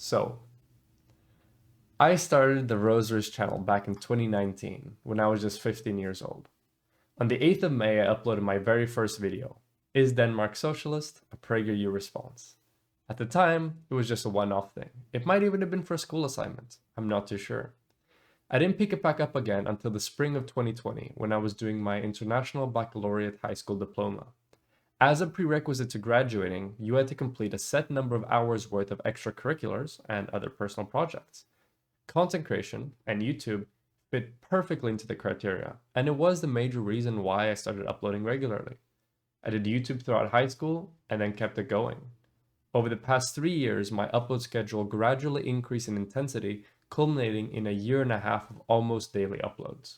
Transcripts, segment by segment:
So, I started the Rosaries channel back in 2019 when I was just 15 years old. On the 8th of May, I uploaded my very first video. Is Denmark socialist? A PragerU response. At the time, it was just a one-off thing. It might even have been for a school assignment. I'm not too sure. I didn't pick it back up again until the spring of 2020 when I was doing my International Baccalaureate High School Diploma. As a prerequisite to graduating, you had to complete a set number of hours worth of extracurriculars and other personal projects. Content creation and YouTube fit perfectly into the criteria, and it was the major reason why I started uploading regularly. I did YouTube throughout high school and then kept it going. Over the past 3 years, my upload schedule gradually increased in intensity, culminating in a year and a half of almost daily uploads.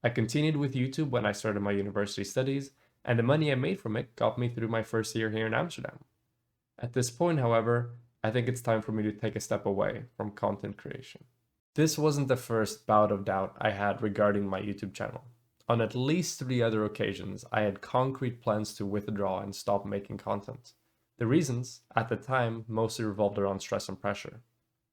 I continued with YouTube when I started my university studies, and the money I made from it got me through my first year here in Amsterdam. At this point, however, I think it's time for me to take a step away from content creation. This wasn't the first bout of doubt I had regarding my YouTube channel. On at least 3 other occasions, I had concrete plans to withdraw and stop making content. The reasons, at the time, mostly revolved around stress and pressure.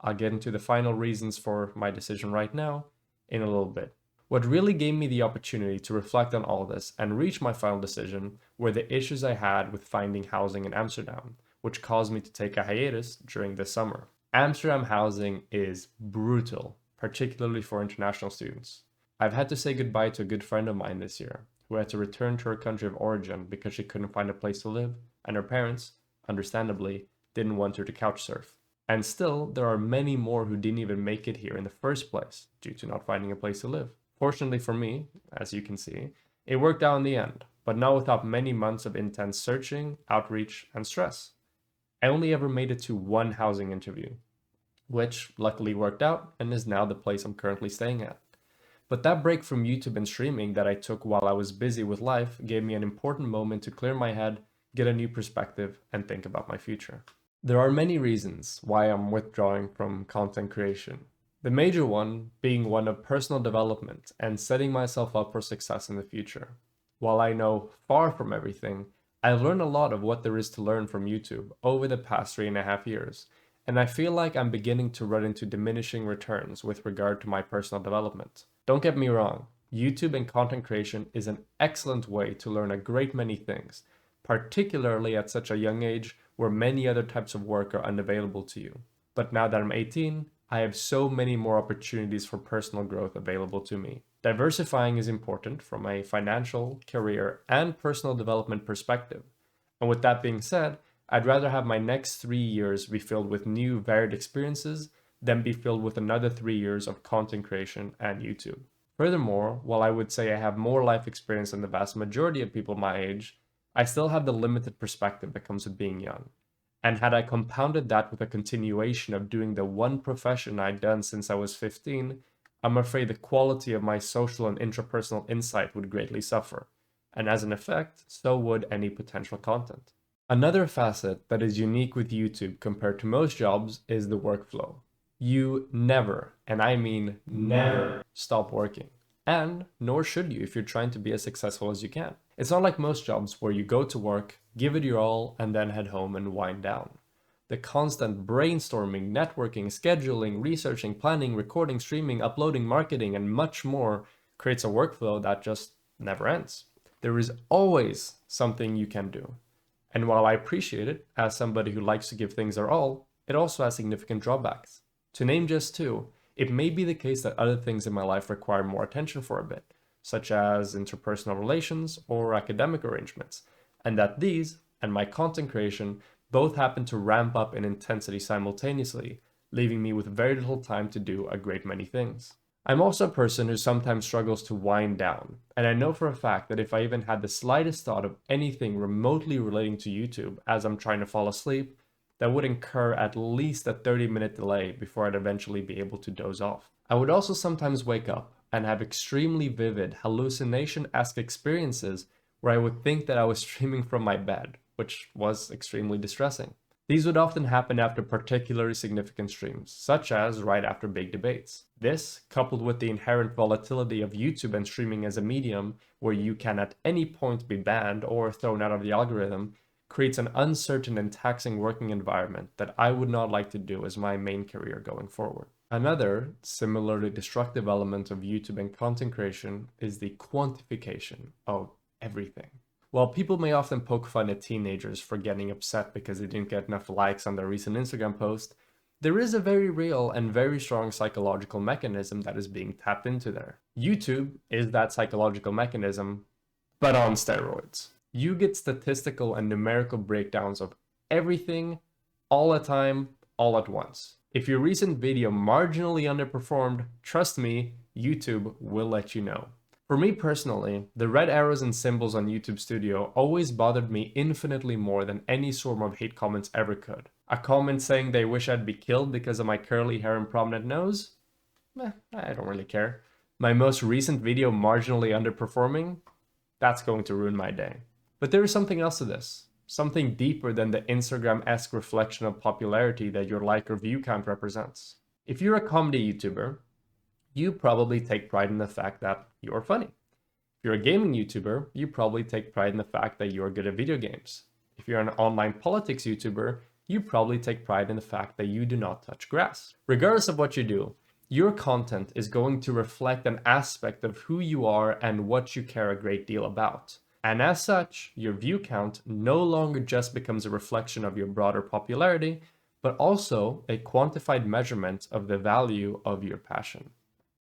I'll get into the final reasons for my decision right now in a little bit. What really gave me the opportunity to reflect on all this and reach my final decision were the issues I had with finding housing in Amsterdam, which caused me to take a hiatus during the summer. Amsterdam housing is brutal, particularly for international students. I've had to say goodbye to a good friend of mine this year, who had to return to her country of origin because she couldn't find a place to live, and her parents, understandably, didn't want her to couch surf. And still, there are many more who didn't even make it here in the first place due to not finding a place to live. Fortunately for me, as you can see, it worked out in the end, but not without many months of intense searching, outreach, and stress. I only ever made it to one housing interview, which luckily worked out and is now the place I'm currently staying at. But that break from YouTube and streaming that I took while I was busy with life gave me an important moment to clear my head, get a new perspective, and think about my future. There are many reasons why I'm withdrawing from content creation. The major one being one of personal development and setting myself up for success in the future. While I know far from everything, I've learned a lot of what there is to learn from YouTube over the past 3.5 years, and I feel like I'm beginning to run into diminishing returns with regard to my personal development. Don't get me wrong, YouTube and content creation is an excellent way to learn a great many things, particularly at such a young age where many other types of work are unavailable to you. But now that I'm 18, I have so many more opportunities for personal growth available to me. Diversifying is important from a financial, career, and personal development perspective. And with that being said, I'd rather have my next 3 years be filled with new, varied experiences than be filled with another 3 years of content creation and YouTube. Furthermore, while I would say I have more life experience than the vast majority of people my age, I still have the limited perspective that comes with being young. And had I compounded that with a continuation of doing the one profession I'd done since I was 15, I'm afraid the quality of my social and intrapersonal insight would greatly suffer, and as an effect, so would any potential content. Another facet that is unique with YouTube compared to most jobs is the workflow. You never, and I mean never, stop working. And nor should you if you're trying to be as successful as you can. It's not like most jobs where you go to work, give it your all, and then head home and wind down. The constant brainstorming, networking, scheduling, researching, planning, recording, streaming, uploading, marketing, and much more creates a workflow that just never ends. There is always something you can do. And while I appreciate it, as somebody who likes to give things their all, it also has significant drawbacks. To name just two, it may be the case that other things in my life require more attention for a bit, such as interpersonal relations or academic arrangements, and that these, and my content creation, both happen to ramp up in intensity simultaneously, leaving me with very little time to do a great many things. I'm also a person who sometimes struggles to wind down, and I know for a fact that if I even had the slightest thought of anything remotely relating to YouTube as I'm trying to fall asleep, that would incur at least a 30-minute delay before I'd eventually be able to doze off. I would also sometimes wake up and have extremely vivid hallucination-esque experiences where I would think that I was streaming from my bed, which was extremely distressing. These would often happen after particularly significant streams, such as right after big debates. This, coupled with the inherent volatility of YouTube and streaming as a medium where you can at any point be banned or thrown out of the algorithm, creates an uncertain and taxing working environment that I would not like to do as my main career going forward. Another similarly destructive element of YouTube and content creation is the quantification of everything. While people may often poke fun at teenagers for getting upset because they didn't get enough likes on their recent Instagram post, there is a very real and very strong psychological mechanism that is being tapped into there. YouTube is that psychological mechanism, but on steroids. You get statistical and numerical breakdowns of everything, all the time, all at once. If your recent video marginally underperformed, trust me, YouTube will let you know. For me personally, the red arrows and symbols on YouTube Studio always bothered me infinitely more than any swarm of hate comments ever could. A comment saying they wish I'd be killed because of my curly hair and prominent nose? I don't really care. My most recent video marginally underperforming? That's going to ruin my day. But there is something else to this. Something deeper than the Instagram-esque reflection of popularity that your like or view count represents. If you're a comedy YouTuber, you probably take pride in the fact that you're funny. If you're a gaming YouTuber, you probably take pride in the fact that you're good at video games. If you're an online politics YouTuber, you probably take pride in the fact that you do not touch grass. Regardless of what you do, your content is going to reflect an aspect of who you are and what you care a great deal about. And as such, your view count no longer just becomes a reflection of your broader popularity, but also a quantified measurement of the value of your passion.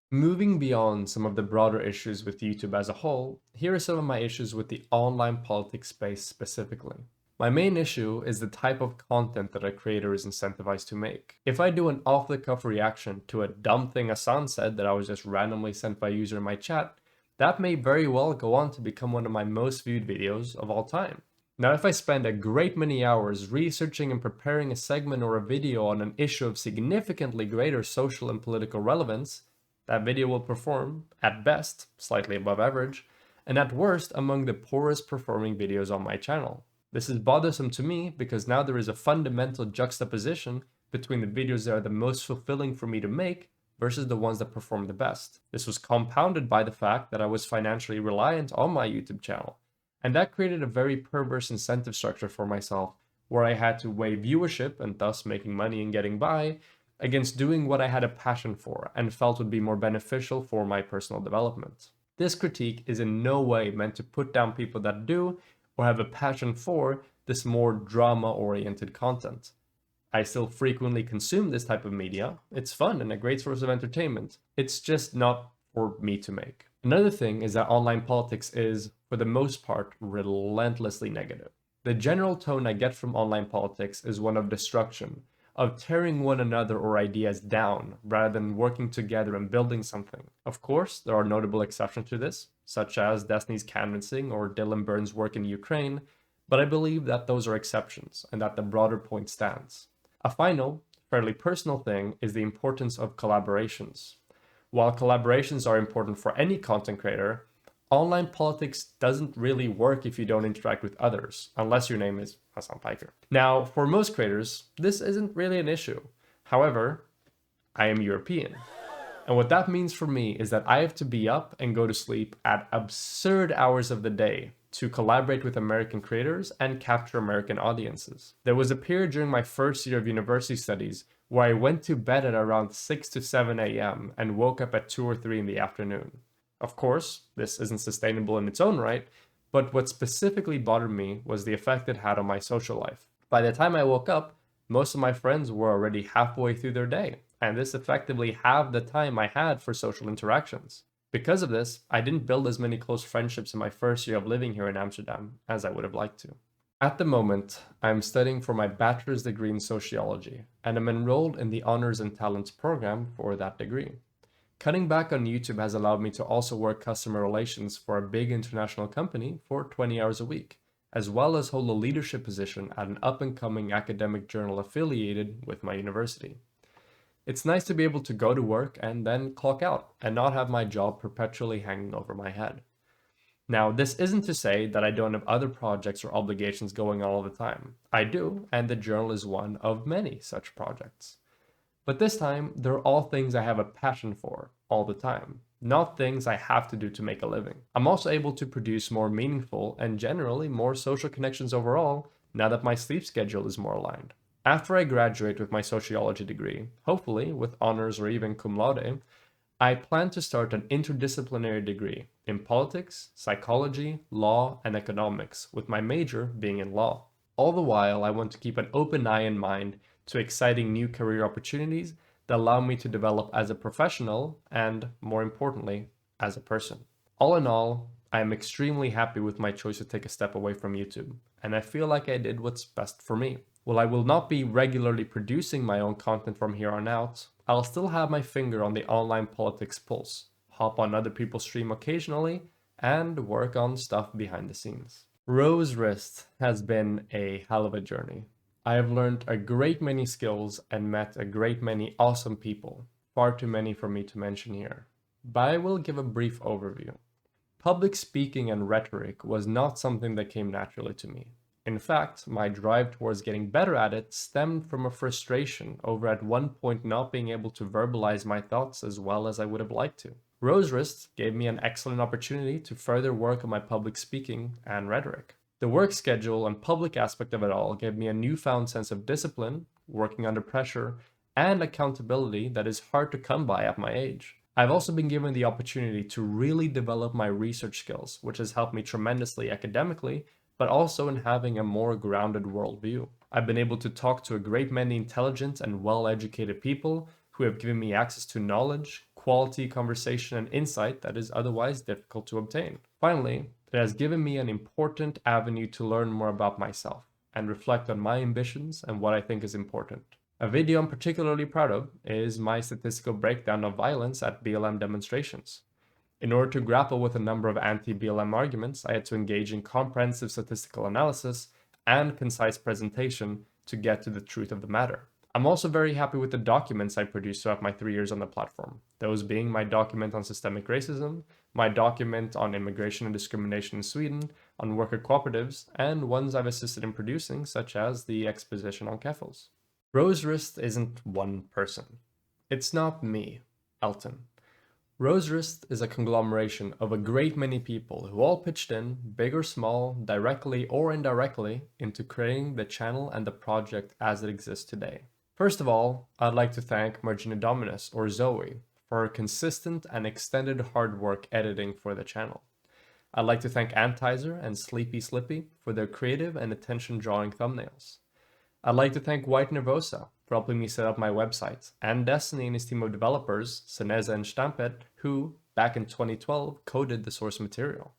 Moving beyond some of the broader issues with YouTube as a whole, here are some of my issues with the online politics space specifically. My main issue is the type of content that a creator is incentivized to make. If I do an off-the-cuff reaction to a dumb thing Hassan said that I was just randomly sent by a user in my chat, that may very well go on to become one of my most viewed videos of all time. Now, if I spend a great many hours researching and preparing a segment or a video on an issue of significantly greater social and political relevance, that video will perform, at best, slightly above average, and at worst, among the poorest performing videos on my channel. This is bothersome to me because now there is a fundamental juxtaposition between the videos that are the most fulfilling for me to make versus the ones that perform the best. This was compounded by the fact that I was financially reliant on my YouTube channel, and that created a very perverse incentive structure for myself where I had to weigh viewership and thus making money and getting by against doing what I had a passion for and felt would be more beneficial for my personal development. This critique is in no way meant to put down people that do or have a passion for this more drama-oriented content. I still frequently consume this type of media. It's fun and a great source of entertainment. It's just not for me to make. Another thing is that online politics is, for the most part, relentlessly negative. The general tone I get from online politics is one of destruction, of tearing one another or ideas down rather than working together and building something. Of course, there are notable exceptions to this, such as Destiny's canvassing or Dylan Byrne's work in Ukraine, but I believe that those are exceptions and that the broader point stands. A final, fairly personal thing is the importance of collaborations. While collaborations are important for any content creator, online politics doesn't really work if you don't interact with others, unless your name is Hassan Piker. Now, for most creators, this isn't really an issue. However, I am European. And what that means for me is that I have to be up and go to sleep at absurd hours of the day to collaborate with American creators and capture American audiences. There was a period during my first year of university studies where I went to bed at around 6 to 7 a.m. and woke up at 2 or 3 in the afternoon. Of course, this isn't sustainable in its own right, but what specifically bothered me was the effect it had on my social life. By the time I woke up, most of my friends were already halfway through their day, and this effectively halved the time I had for social interactions. Because of this, I didn't build as many close friendships in my first year of living here in Amsterdam as I would have liked to. At the moment, I'm studying for my bachelor's degree in sociology, and I'm enrolled in the Honors and Talents program for that degree. Cutting back on YouTube has allowed me to also work customer relations for a big international company for 20 hours a week, as well as hold a leadership position at an up-and-coming academic journal affiliated with my university. It's nice to be able to go to work and then clock out and not have my job perpetually hanging over my head. Now, this isn't to say that I don't have other projects or obligations going on all the time. I do, and the journal is one of many such projects. But this time, they're all things I have a passion for all the time, not things I have to do to make a living. I'm also able to produce more meaningful and generally more social connections overall, now that my sleep schedule is more aligned. After I graduate with my sociology degree, hopefully with honors or even cum laude, I plan to start an interdisciplinary degree in politics, psychology, law, and economics, with my major being in law. All the while, I want to keep an open eye and mind to exciting new career opportunities that allow me to develop as a professional and, more importantly, as a person. All in all, I am extremely happy with my choice to take a step away from YouTube, and I feel like I did what's best for me. While I will not be regularly producing my own content from here on out, I'll still have my finger on the online politics pulse, hop on other people's stream occasionally, and work on stuff behind the scenes. Rose Wrist has been a hell of a journey. I have learned a great many skills and met a great many awesome people, far too many for me to mention here. But I will give a brief overview. Public speaking and rhetoric was not something that came naturally to me. In fact, my drive towards getting better at it stemmed from a frustration over at one point not being able to verbalize my thoughts as well as I would have liked to. Rose Wrist gave me an excellent opportunity to further work on my public speaking and rhetoric. The work schedule and public aspect of it all gave me a newfound sense of discipline, working under pressure, and accountability that is hard to come by at my age. I've also been given the opportunity to really develop my research skills, which has helped me tremendously academically, but also in having a more grounded worldview. I've been able to talk to a great many intelligent and well-educated people who have given me access to knowledge, quality conversation, and insight that is otherwise difficult to obtain. Finally, it has given me an important avenue to learn more about myself and reflect on my ambitions and what I think is important. A video I'm particularly proud of is my statistical breakdown of violence at BLM demonstrations. In order to grapple with a number of anti-BLM arguments, I had to engage in comprehensive statistical analysis and concise presentation to get to the truth of the matter. I'm also very happy with the documents I produced throughout my 3 years on the platform, those being my document on systemic racism, my document on immigration and discrimination in Sweden, on worker cooperatives, and ones I've assisted in producing, such as the exposition on Keffels. Rose Wrist isn't one person. It's not me, Elton. Rose Wrist is a conglomeration of a great many people who all pitched in, big or small, directly or indirectly, into creating the channel and the project as it exists today. First of all, I'd like to thank Margina Dominus, or Zoe, for her consistent and extended hard work editing for the channel. I'd like to thank Antizer and Sleepy Slippy for their creative and attention-drawing thumbnails. I'd like to thank White Nervosa for helping me set up my website, and Destiny and his team of developers, Seneza and Stampet, who, back in 2012, coded the source material.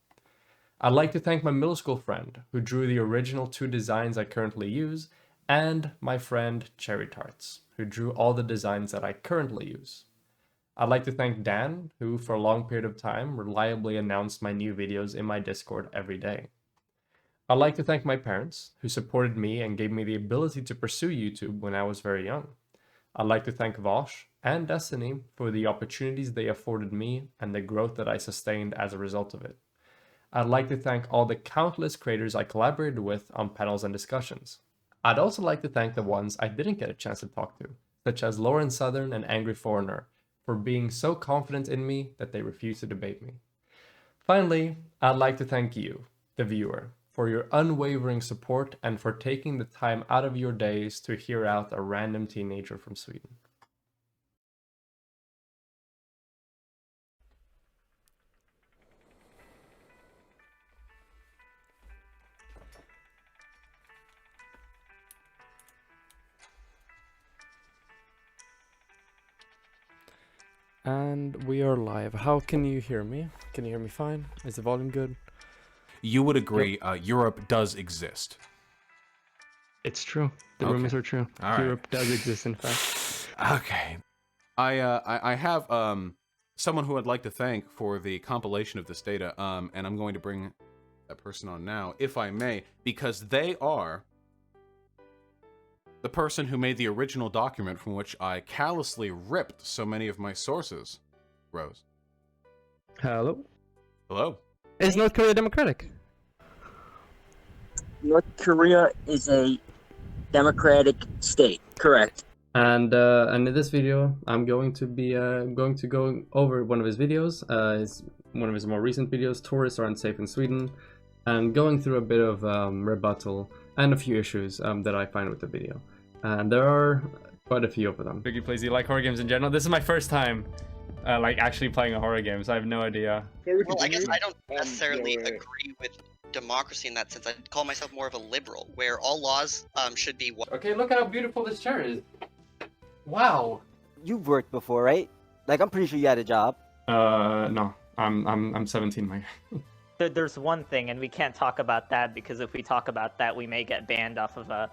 I'd like to thank my middle school friend, who drew the original 2 designs I currently use, and my friend Cherry Tarts, who drew all the designs that I currently use. I'd like to thank Dan, who for a long period of time reliably announced my new videos in my Discord every day. I'd like to thank my parents, who supported me and gave me the ability to pursue YouTube when I was very young. I'd like to thank Vosh and Destiny for the opportunities they afforded me and the growth that I sustained as a result of it. I'd like to thank all the countless creators I collaborated with on panels and discussions. I'd also like to thank the ones I didn't get a chance to talk to, such as Lauren Southern and Angry Foreigner, for being so confident in me that they refused to debate me. Finally, I'd like to thank you, the viewer, for your unwavering support and for taking the time out of your days to hear out a random teenager from Sweden. And we are live. How can you hear me? Can you hear me fine? Is the volume good? You would agree Europe does exist. It's true. The rumors are true. All right. Europe does exist, in fact. Okay. I have someone who I'd like to thank for the compilation of this data, and I'm going to bring that person on now, if I may, because they are the person who made the original document from which I callously ripped so many of my sources. Rose. Hello. Hello. Is North Korea democratic? North Korea is a democratic state, correct. And in this video, I'm going to be go over one of his videos. It's one of his more recent videos. Tourists are unsafe in Sweden, and going through a bit of rebuttal and a few issues that I find with the video. And there are quite a few of them. Biggie, please, you like horror games in general? This is my first time like actually playing a horror game, so I have no idea. Well, I guess I don't necessarily agree with democracy in that sense. I call myself more of a liberal, where all laws should be. Okay, look at how beautiful this chair is. Wow. You've worked before, right? Like, I'm pretty sure you had a job. No. I'm 17, my guy. There's one thing, and we can't talk about that because if we talk about that, we may get banned off of the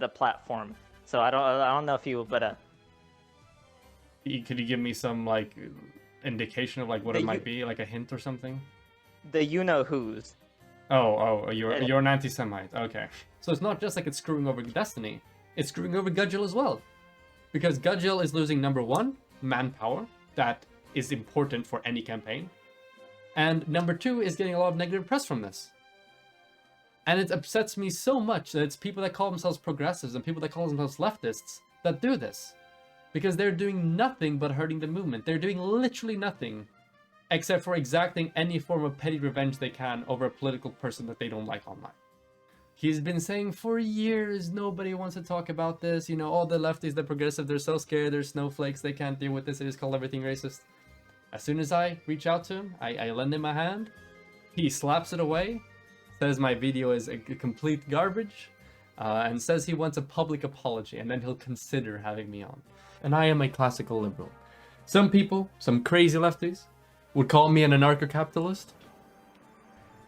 platform. So I don't know if you, but Could you give me some like indication of like what it might be, like a hint or something? The you know who's. Oh, you're an anti-Semite. Okay. So it's not just like it's screwing over Destiny, it's screwing over Gudgel as well. Because Gudgel is losing number one, manpower, that is important for any campaign. And number two is getting a lot of negative press from this. And it upsets me so much that it's people that call themselves progressives and people that call themselves leftists that do this. Because they're doing nothing but hurting the movement. They're doing literally nothing except for exacting any form of petty revenge they can over a political person that they don't like online. He's been saying for years, nobody wants to talk about this. You know, all the lefties, the progressive, they're so scared, they're snowflakes, they can't deal with this, they just call everything racist. As soon as I reach out to him, I lend him a hand, he slaps it away, says my video is a complete garbage, and says he wants a public apology, and then he'll consider having me on. And I am a classical liberal. Some people, some crazy lefties, would call me an anarcho-capitalist.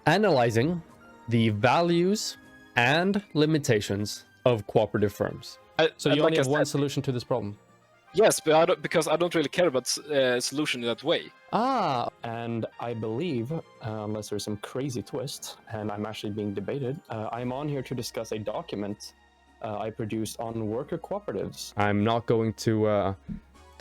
Analyzing the values and limitations of cooperative firms. So you only have one solution to this problem? Yes, but because I don't really care about solution in that way. And I believe, unless there's some crazy twist, and I'm actually being debated, I'm on here to discuss a document I produced on worker cooperatives. I'm not going to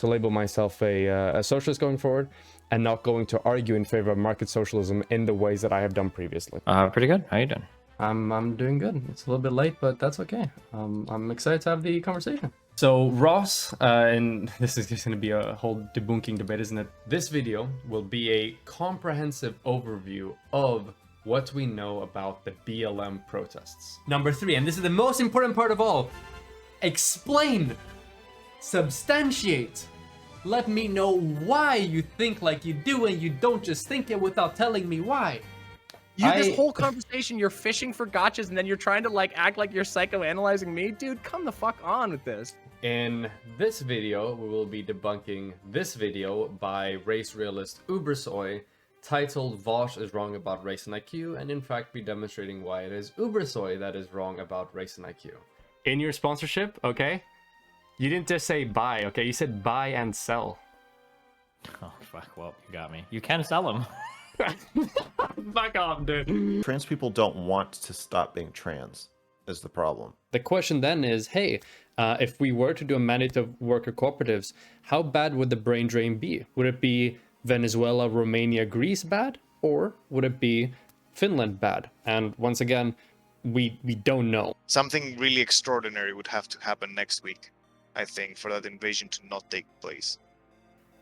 label myself a socialist going forward, and not going to argue in favor of market socialism in the ways that I have done previously. Pretty good. How you doing? I'm doing good. It's a little bit late, but that's okay. I'm excited to have the conversation. So Ross, and this is just going to be a whole debunking debate, isn't it? This video will be a comprehensive overview of what we know about the BLM protests. Number 3, and this is the most important part of all, explain, substantiate, let me know why you think like you do and you don't just think it without telling me why. This whole conversation, you're fishing for gotchas and then you're trying to like act like you're psychoanalyzing me? Dude, come the fuck on with this. In this video, we will be debunking this video by race realist Ubersoy, titled Vosh is wrong about race and IQ, and in fact be demonstrating why it is Ubersoy that is wrong about race and IQ. In your sponsorship, okay? You didn't just say buy, okay? You said buy and sell. Oh, fuck. Well, you got me. You can sell them. Fuck off, dude. Trans people don't want to stop being trans, is the problem. The question then is, hey, if we were to do a mandate of worker cooperatives, how bad would the brain drain be? Would it be Venezuela, Romania, Greece bad? Or would it be Finland bad? And once again, we don't know. Something really extraordinary would have to happen next week, I think, for that invasion to not take place.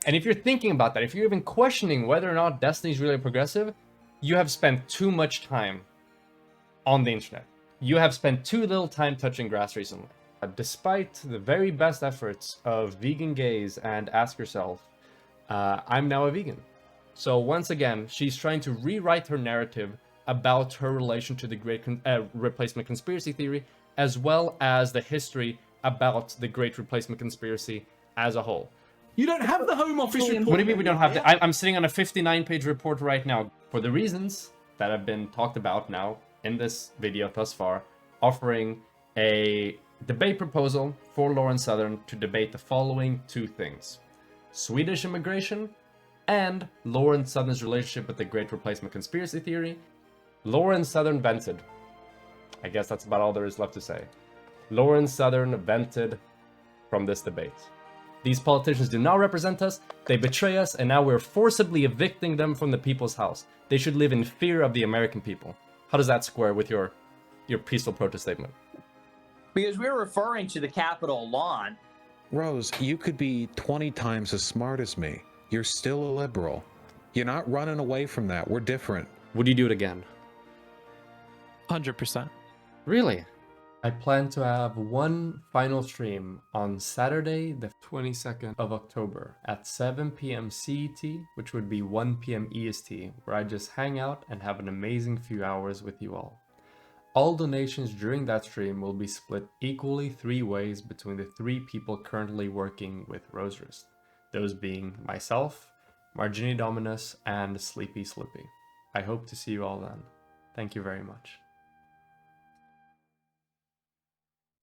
And if you're thinking about that, if you're even questioning whether or not Destiny is really progressive, you have spent too much time on the internet. You have spent too little time touching grass recently. Despite the very best efforts of vegan gays and Ask Yourself, I'm now a vegan. So once again, she's trying to rewrite her narrative about her relation to the Great Replacement Conspiracy theory, as well as the history about the Great Replacement Conspiracy as a whole. You don't have the Home Office report. What do you mean we don't have it? I'm sitting on a 59-page report right now for the reasons that have been talked about now in this video thus far, offering a debate proposal for Lauren Southern to debate the following 2 things: Swedish immigration and Lauren Southern's relationship with the Great Replacement Conspiracy theory. Lauren Southern vented. I guess that's about all there is left to say. Lauren Southern vented from this debate. These politicians do not represent us, they betray us, and now we're forcibly evicting them from the people's house. They should live in fear of the American people. How does that square with your peaceful protest statement? Because we're referring to the Capitol lawn. Rose, you could be 20 times as smart as me. You're still a liberal. You're not running away from that. We're different. Would you do it again? 100%. Really? I plan to have one final stream on Saturday, the 22nd of October at 7 p.m. CET, which would be 1 p.m. EST, where I just hang out and have an amazing few hours with you all. All donations during that stream will be split equally 3 ways between the 3 people currently working with Rosarist, those being myself, Margini Dominus, and Sleepy Slippy. I hope to see you all then. Thank you very much.